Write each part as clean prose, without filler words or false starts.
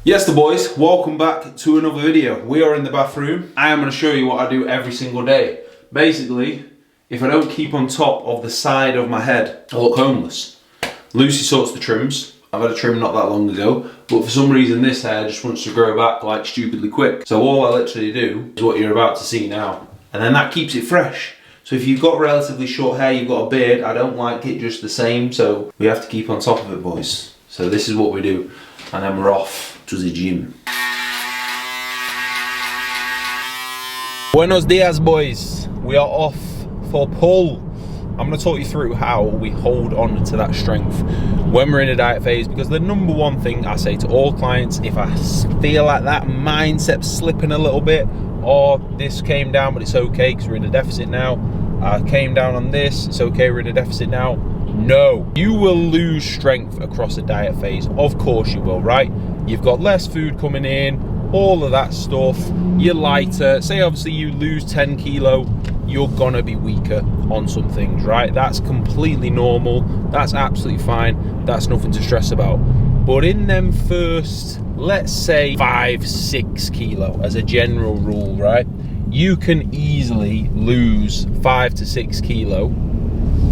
Yes, the boys, welcome back to another video. We are in the bathroom. I am going to show you what I do every single day. Basically, if I don't keep on top of the side of my head, I look homeless. Lucy sorts the trims. I've had a trim not that long ago, but for some reason this hair just wants to grow back like stupidly quick. So all I literally do is what you're about to see now. And then that keeps it fresh. So if you've got relatively short hair, you've got a beard, I don't like it just the same, so we have to keep on top of it, boys. So this is what we do, and then we're off to the gym. Buenos dias, boys. We are off for pull. I'm going to talk you through how we hold on to that strength when we're in a diet phase, because the number one thing I say to all clients, if I feel like that mindset's slipping a little bit, or this came down but it's okay because we're in a deficit now, I came down on this, it's okay, we're in a deficit now. No, you will lose strength across a diet phase. Of course you will, right? You've got less food coming in, all of that stuff. You're lighter. Say obviously you lose 10 kilo, you're gonna be weaker on some things, right? That's completely normal. That's absolutely fine. That's nothing to stress about. But in them first, let's say 5-6 kilo as a general rule, right? You can easily lose 5 to 6 kilo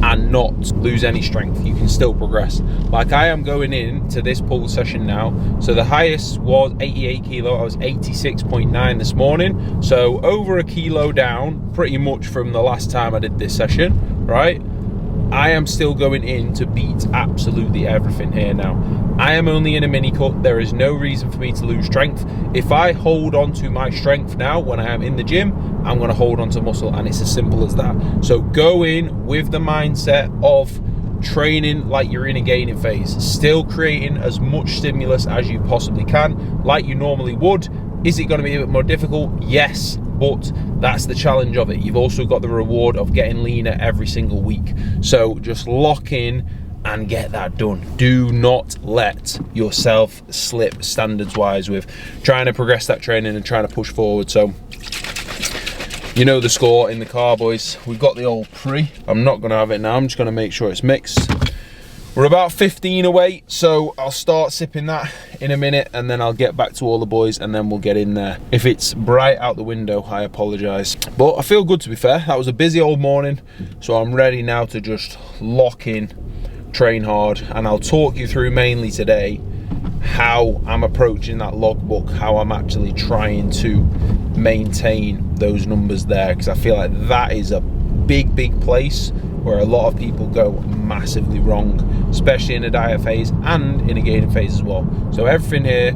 and not lose any strength. You can still progress. Like I am going into this pull session now. So the highest was 88 kilo. I was 86.9 this morning. So over a kilo down pretty much from the last time I did this session, right? I am still going in to beat absolutely everything here now. I am only in a mini cut. There is no reason for me to lose strength. If I hold on to my strength now when I am in the gym, I'm going to hold on to muscle, and it's as simple as that. So go in with the mindset of training like you're in a gaining phase, still creating as much stimulus as you possibly can, like you normally would. Is it going to be a bit more difficult? Yes, but that's the challenge of it. You've also got the reward of getting leaner every single week. So just lock in and get that done. Do not let yourself slip standards wise with trying to progress that training and trying to push forward. So you know the score in the car, boys. We've got the old pre. I'm not going to have it now. I'm just going to make sure it's mixed. We're about 15 away, so I'll start sipping that in a minute, and then I'll get back to all the boys, and then we'll get in there. If it's bright out the window, I apologise. But I feel good, to be fair. That was a busy old morning, so I'm ready now to just lock in, train hard, and I'll talk you through mainly today how I'm approaching that logbook, how I'm actually trying to maintain those numbers there, because I feel like that is a big place where a lot of people go massively wrong, especially in a diet phase and in a gaining phase as well. So everything here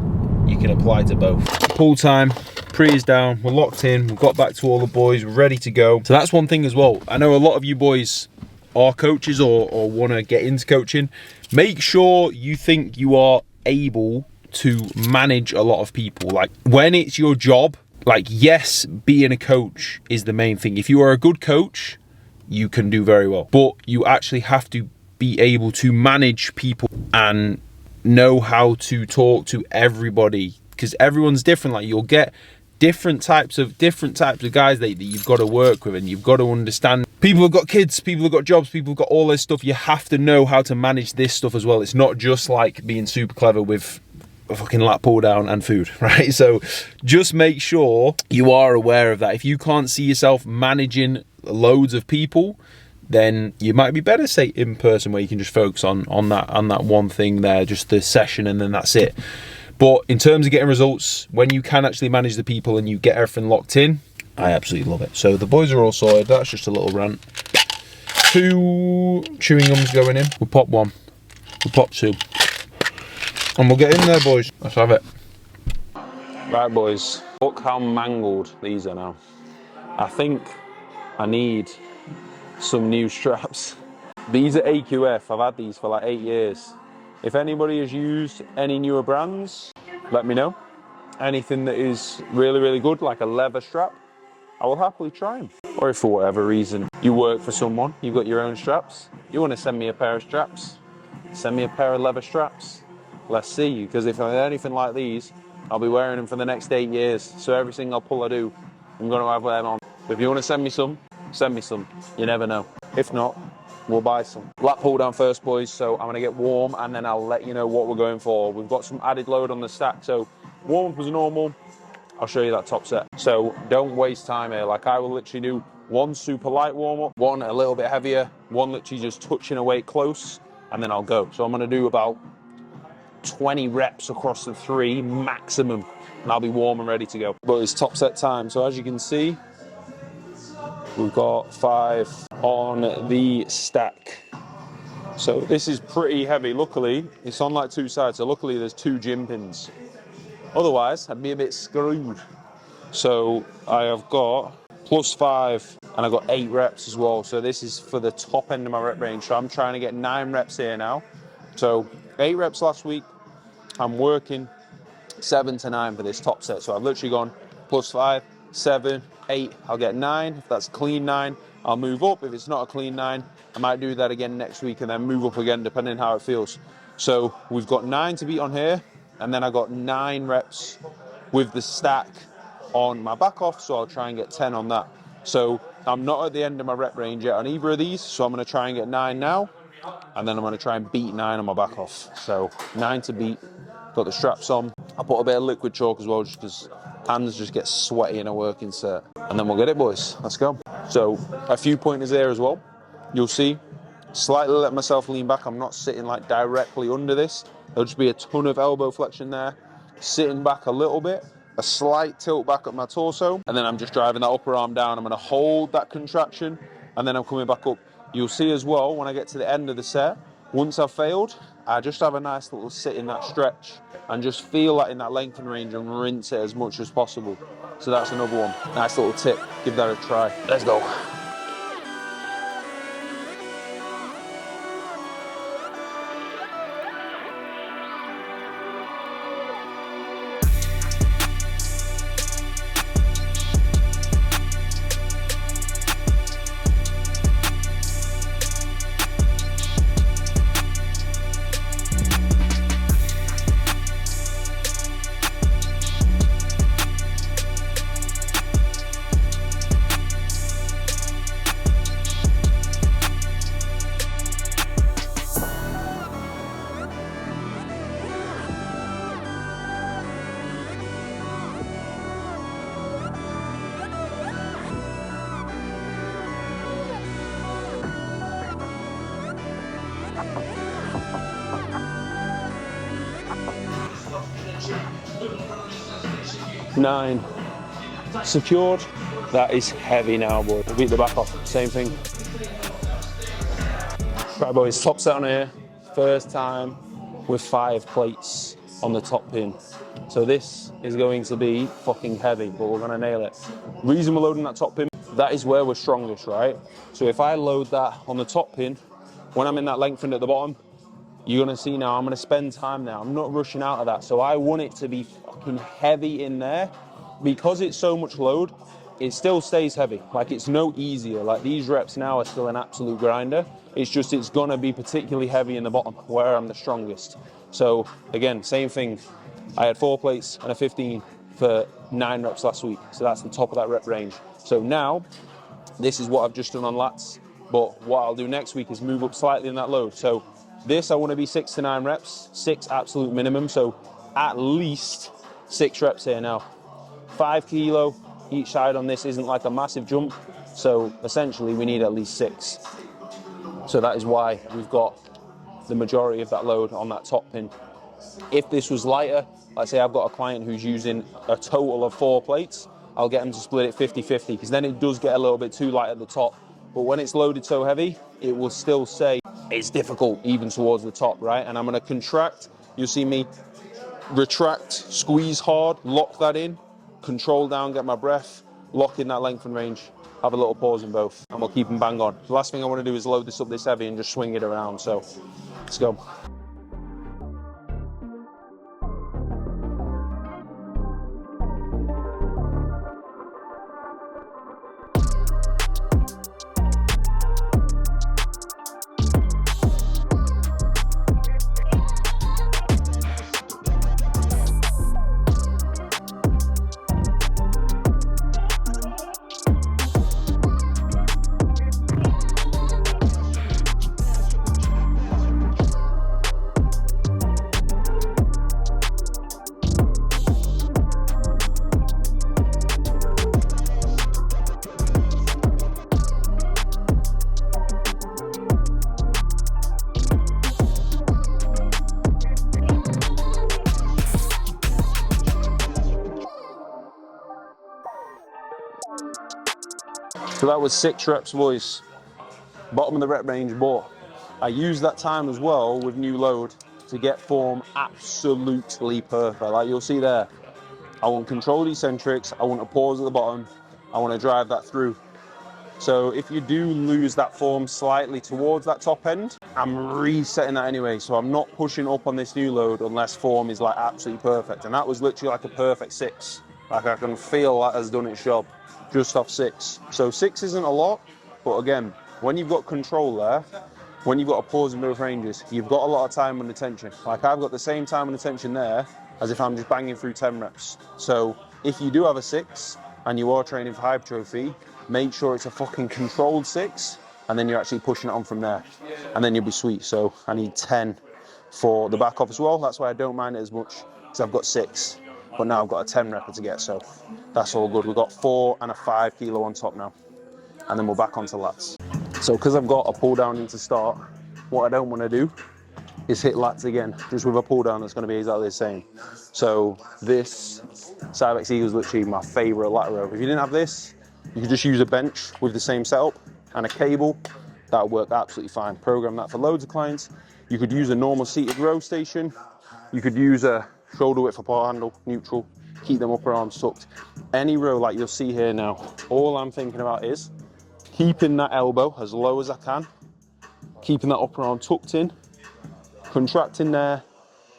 you can apply to both. Pull time, pre is down, we're locked in, we've got back to all the boys, we're ready to go. So that's one thing as well. I know a lot of you boys are coaches or want to get into coaching. Make sure you think you are able to manage a lot of people. Like when it's your job, like yes, being a coach is the main thing. If you are a good coach, you can do very well, but you actually have to be able to manage people and know how to talk to everybody, because everyone's different. Like you'll get different types of guys that you've got to work with, and you've got to understand. People have got kids, people have got jobs, people have got all this stuff. You have to know how to manage this stuff as well. It's not just like being super clever with a fucking lat pull down and food, right? So just make sure you are aware of that. If you can't see yourself managing loads of people, then you might be better say in person, where you can just focus on that one thing there, just the session, and then that's it. But in terms of getting results, when you can actually manage the people and you get everything locked in, I absolutely love it. So the boys are all sorted. That's just a little rant. 2 chewing gums going in. We'll pop 1, we'll pop 2, and we'll get in there, boys. Let's have it. Right, boys, look how mangled these are now. I think I need some new straps. These are AQF. I've had these for like 8 years. If anybody has used any newer brands, let me know. Anything that is really good, like a leather strap, I will happily try them. Or if for whatever reason you work for someone, you've got your own straps, you want to send me a pair of straps, send me a pair of leather straps. Let's see, because if I anything like these, I'll be wearing them for the next 8 years. So every single pull I do, I'm going to have them on. If you want to send me some, you never know. If not, we'll buy some. Lat pull down first, boys, so I'm going to get warm and then I'll let you know what we're going for. We've got some added load on the stack, so warm up as normal, I'll show you that top set. So don't waste time here. Like I will literally do one super light warm up, one a little bit heavier, one literally just touching a weight close, and then I'll go. So I'm gonna do about 20 reps across the 3 maximum, and I'll be warm and ready to go. But it's top set time. So as you can see, we've got 5 on the stack. So this is pretty heavy. Luckily, it's on like 2 sides. So luckily there's 2 gym pins. Otherwise, I'd be a bit screwed. So I have got +5 and I've got 8 reps as well. So this is for the top end of my rep range. So I'm trying to get 9 reps here now. So 8 reps last week. I'm working 7 to 9 for this top set. So I've literally gone +5, 7, 8. I'll get 9. If that's a clean 9, I'll move up. If it's not a clean 9, I might do that again next week and then move up again depending how it feels. So we've got 9 to beat on here. And then I got 9 reps with the stack on my back off, so I'll try and get 10 on that. So I'm not at the end of my rep range yet on either of these, so I'm going to try and get 9 now, and then I'm going to try and beat 9 on my back off. So 9 to beat, got the straps on. I put a bit of liquid chalk as well, just because hands just get sweaty in a working set. And then we'll get it, boys. Let's go. So a few pointers there as well. You'll see, slightly let myself lean back. I'm not sitting like directly under this. There'll just be a ton of elbow flexion there, sitting back a little bit, a slight tilt back at my torso, and then I'm just driving that upper arm down. I'm going to hold that contraction, and then I'm coming back up. You'll see as well, when I get to the end of the set, once I've failed, I just have a nice little sit in that stretch, and just feel that in that lengthen range and rinse it as much as possible. So that's another one. Nice little tip. Give that a try. Let's go. Nine. Secured. That is heavy now, boy. We'll beat the back off. Same thing. Right, boys. Top set on here. First time with 5 plates on the top pin. So this is going to be fucking heavy, but we're going to nail it. Reason we're loading that top pin, that is where we're strongest, right? So if I load that on the top pin, when I'm in that lengthened at the bottom, you're going to see now I'm going to spend time now. I'm not rushing out of that. So I want it to be fucking heavy in there. Because it's so much load, it still stays heavy. Like, it's no easier. Like, these reps now are still an absolute grinder. It's just, it's going to be particularly heavy in the bottom where I'm the strongest. So again, same thing. I had 4 plates and a 15 for 9 reps last week. So that's the top of that rep range. So now, this is what I've just done on lats. But what I'll do next week is move up slightly in that load. So this, I want to be 6 to 9 reps, 6 absolute minimum. So at least 6 reps here now. 5 kilo each side on this isn't like a massive jump. So essentially we need at least 6. So that is why we've got the majority of that load on that top pin. If this was lighter, let's say I've got a client who's using a total of 4 plates, I'll get them to split it 50-50, because then it does get a little bit too light at the top. But when it's loaded so heavy, it will still say it's difficult even towards the top, right? And I'm going to contract. You'll see me retract, squeeze hard, lock that in, control down, get my breath, lock in that length and range, have a little pause in both, and we'll keep them bang on. The last thing I want to do is load this up this heavy and just swing it around. So let's go. So that was 6 reps, boys. Bottom of the rep range, but I used that time as well with new load to get form absolutely perfect. Like you'll see there, I want controlled eccentrics, I want a pause at the bottom, I want to drive that through. So if you do lose that form slightly towards that top end, I'm resetting that anyway. So I'm not pushing up on this new load unless form is like absolutely perfect. And that was literally like a perfect 6. Like I can feel that has done its job just off 6. So 6 isn't a lot, but again, when you've got control there, when you've got a pause in both ranges, you've got a lot of time under tension. Like I've got the same time under tension there as if I'm just banging through 10 reps. So if you do have a 6 and you are training for hypertrophy, make sure it's a fucking controlled 6, and then you're actually pushing it on from there, and then you'll be sweet. So I need 10 for the back off as well. That's why I don't mind it as much, because I've got 6, but now I've got a 10 repper to get, so that's all good. We've got 4 and a 5 kilo on top now, and then we're back onto lats. So because I've got a pull down into start, what I don't want to do is hit lats again, just with a pull down that's going to be exactly the same. So this Cybex Eagle is literally my favorite lat row. If you didn't have this, you could just use a bench with the same setup and a cable. That would work absolutely fine. Program that for loads of clients. You could use a normal seated row station. You could use a shoulder width apart handle, neutral, keep them upper arms tucked. Any row like you'll see here now, all I'm thinking about is keeping that elbow as low as I can, keeping that upper arm tucked in, contracting there,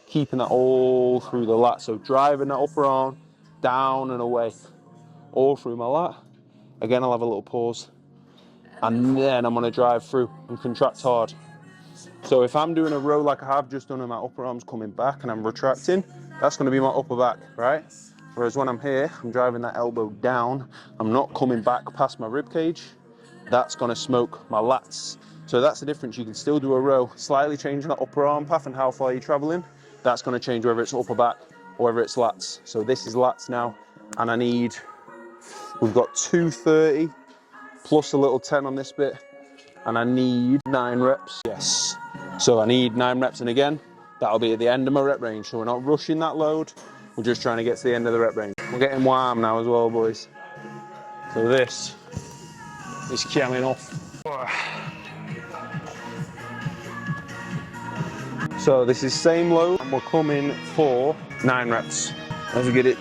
keeping that all through the lat. So driving that upper arm down and away, all through my lat. Again, I'll have a little pause, and then I'm gonna drive through and contract hard. So if I'm doing a row like I have just done and my upper arm's coming back and I'm retracting, that's gonna be my upper back, right? Whereas when I'm here, I'm driving that elbow down, I'm not coming back past my rib cage, that's gonna smoke my lats. So that's the difference. You can still do a row, slightly changing that upper arm path and how far you're traveling. That's gonna change whether it's upper back or whether it's lats. So this is lats now, and we've got 230 plus a little 10 on this bit, and I need 9 reps. Yes. So I need 9 reps, and again, that'll be at the end of my rep range. So we're not rushing that load, we're just trying to get to the end of the rep range. We're getting warm now as well, boys. So this is coming off. So this is same load, and we're coming for 9 reps. Let's get it.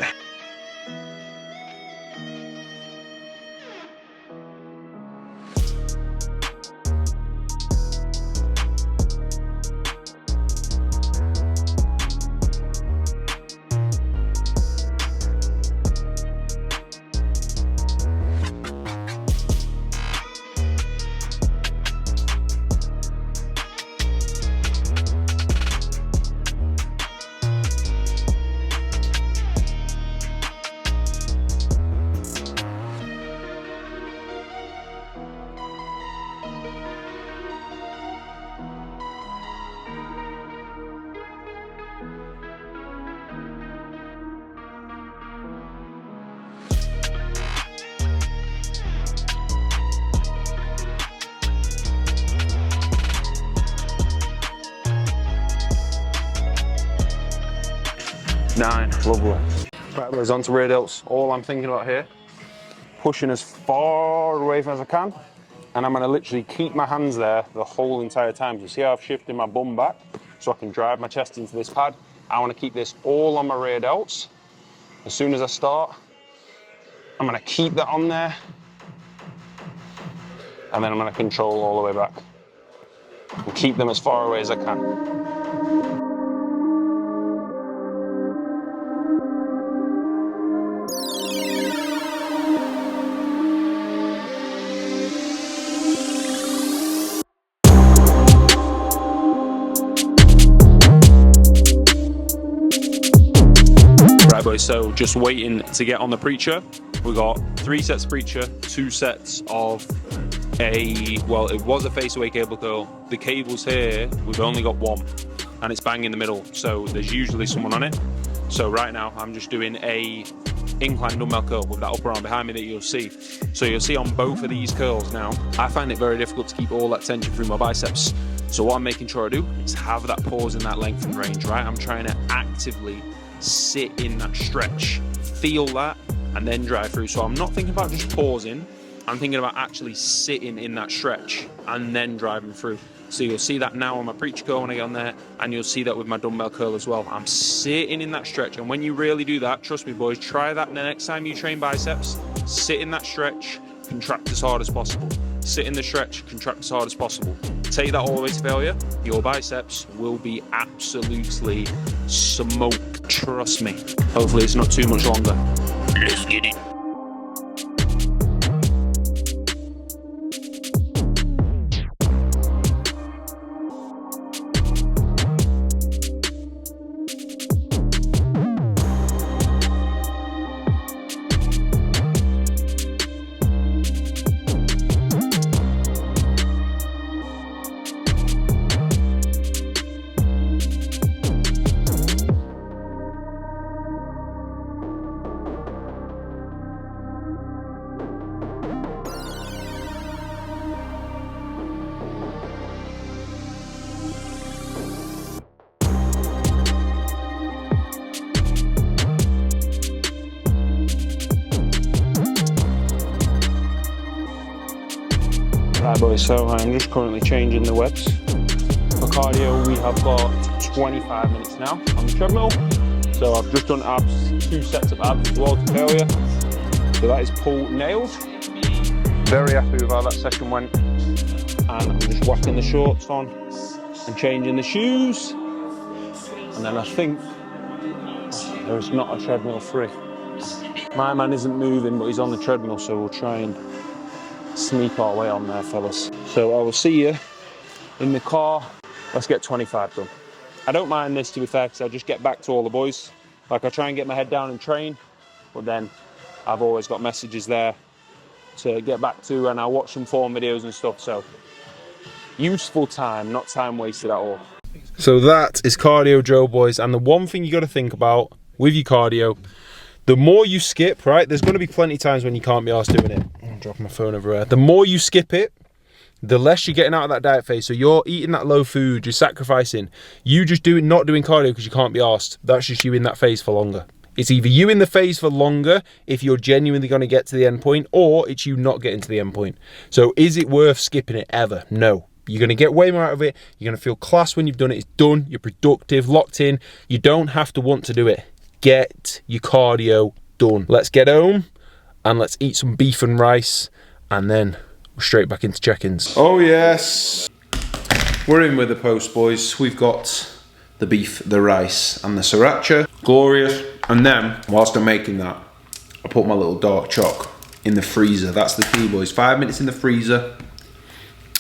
Nine, lovely. Right, boys, on to rear delts. All I'm thinking about here, pushing as far away as I can, and I'm gonna literally keep my hands there the whole entire time. You see how I've shifted my bum back so I can drive my chest into this pad? I wanna keep this all on my rear delts. As soon as I start, I'm gonna keep that on there, and then I'm gonna control all the way back. And keep them as far away as I can. Right, boys, so just waiting to get on the preacher. We got 3 sets of preacher, 2 sets of well, it was a face away cable curl. The cables here, we've only got 1, and it's bang in the middle, so there's usually someone on it. So right now I'm just doing a incline dumbbell curl with that upper arm behind me that you'll see. So you'll see on both of these curls now, I find it very difficult to keep all that tension through my biceps. So what I'm making sure I do is have that pause in that length and range, right? I'm trying to actively sit in that stretch, feel that, and then drive through. So I'm not thinking about just pausing, I'm thinking about actually sitting in that stretch and then driving through. So you'll see that now on my preacher curl when I get on there, and you'll see that with my dumbbell curl as well. I'm sitting in that stretch, and when you really do that, trust me boys, try that the next time you train biceps. Sit in that stretch, contract as hard as possible. Sit in the stretch, contract as hard as possible. Take that all the way to failure, your biceps will be absolutely smoked, trust me. Hopefully it's not too much longer. Let's get it. Right boys, so I'm just currently changing the webs. For cardio we have got 25 minutes now on the treadmill. So I've just done abs, 2 sets of abs as well to failure. So that is pull nailed. Very happy with how that session went. And I'm just whacking the shorts on and changing the shoes. And then I think there's not a treadmill free. My man isn't moving, but he's on the treadmill, so we'll try and sneak our way on there, fellas. So I will see you in the car. Let's get 25 done. I don't mind this, to be fair, because I just get back to all the boys. Like, I try and get my head down and train, but then I've always got messages there to get back to, and I watch some form videos and stuff, so useful time, not time wasted at all. So that is cardio drill, boys, and the one thing you got to think about with your cardio, the more you skip, right, there's going to be plenty of times when you can't be arsed doing it. I'm dropping my phone everywhere. The more you skip it, the less you're getting out of that diet phase. So you're eating that low food, you're sacrificing. You just not doing cardio because you can't be arsed. That's just you in that phase for longer. It's either you in the phase for longer if you're genuinely going to get to the end point, or it's you not getting to the end point. So is it worth skipping it ever? No. You're going to get way more out of it. You're going to feel class when you've done it. It's done. You're productive, locked in. You don't have to want to do it. Get your cardio done. Let's get home and let's eat some beef and rice, and then we're straight back into check-ins. Oh yes, we're in with the post, boys. We've got the beef, the rice and the sriracha. Glorious. And then whilst I'm making that, I put my little dark choc in the freezer. That's the key, boys. 5 minutes in the freezer.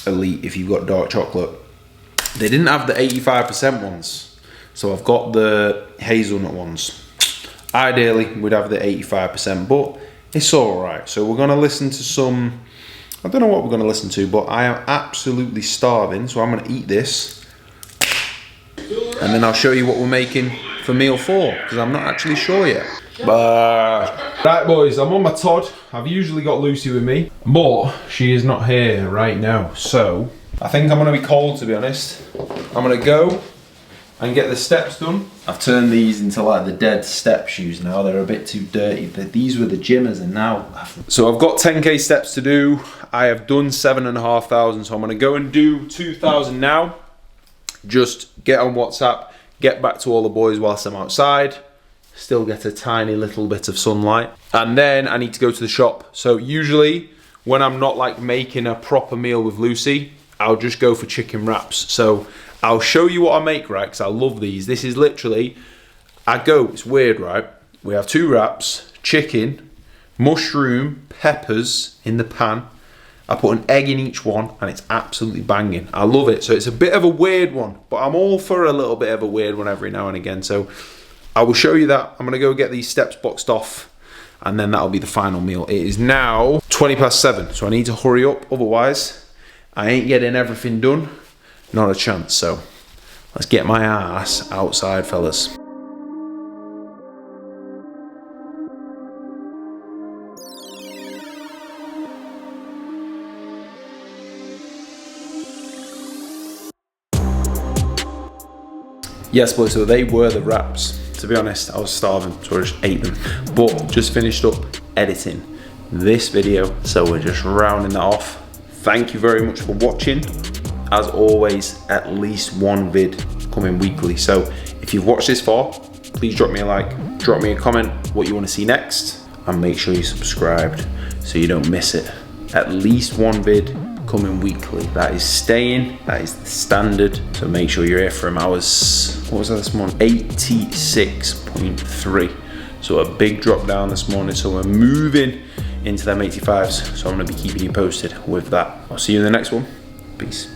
Elite if you've got dark chocolate. They didn't have the 85% ones, so I've got the hazelnut ones. Ideally we'd have the 85%, but it's all right. So we're gonna listen to some, I don't know what we're gonna listen to, but I am absolutely starving, so I'm gonna eat this and then I'll show you what we're making for meal 4, because I'm not actually sure yet. Right boys, I'm on my Todd. I've usually got Lucy with me, but she is not here right now, so I think I'm gonna be cold, to be honest. I'm gonna go and get the steps done. I've turned these into like the dead step shoes now. They're a bit too dirty. These were the gymmers, and now so I've got 10k steps to do. I have done 7,500, so I'm gonna go and do 2,000 now. Just get on WhatsApp, get back to all the boys whilst I'm outside, still get a tiny little bit of sunlight, and then I need to go to the shop. So usually when I'm not like making a proper meal with Lucy, I'll just go for chicken wraps. So I'll show you what I make, right, because I love these. This is literally, it's weird, right? We have 2 wraps, chicken, mushroom, peppers in the pan. I put an egg in each one, and it's absolutely banging. I love it. So it's a bit of a weird one, but I'm all for a little bit of a weird one every now and again. So I will show you that. I'm gonna go get these steps boxed off, and then that'll be the final meal. It is now 7:20, so I need to hurry up, otherwise I ain't getting everything done. Not a chance, so let's get my ass outside, fellas. Yes, boys, so they were the wraps. To be honest, I was starving, so I just ate them. But just finished up editing this video. So we're just rounding that off. Thank you very much for watching. As always, at least one vid coming weekly. So if you've watched this far, please drop me a like, drop me a comment what you want to see next, and make sure you're subscribed so you don't miss it. At least one vid coming weekly. That is staying, that is the standard. So make sure you're here for him. I was, what was that this morning? 86.3. So a big drop down this morning. So we're moving into them 85s. So I'm gonna be keeping you posted with that. I'll see you in the next one. Peace.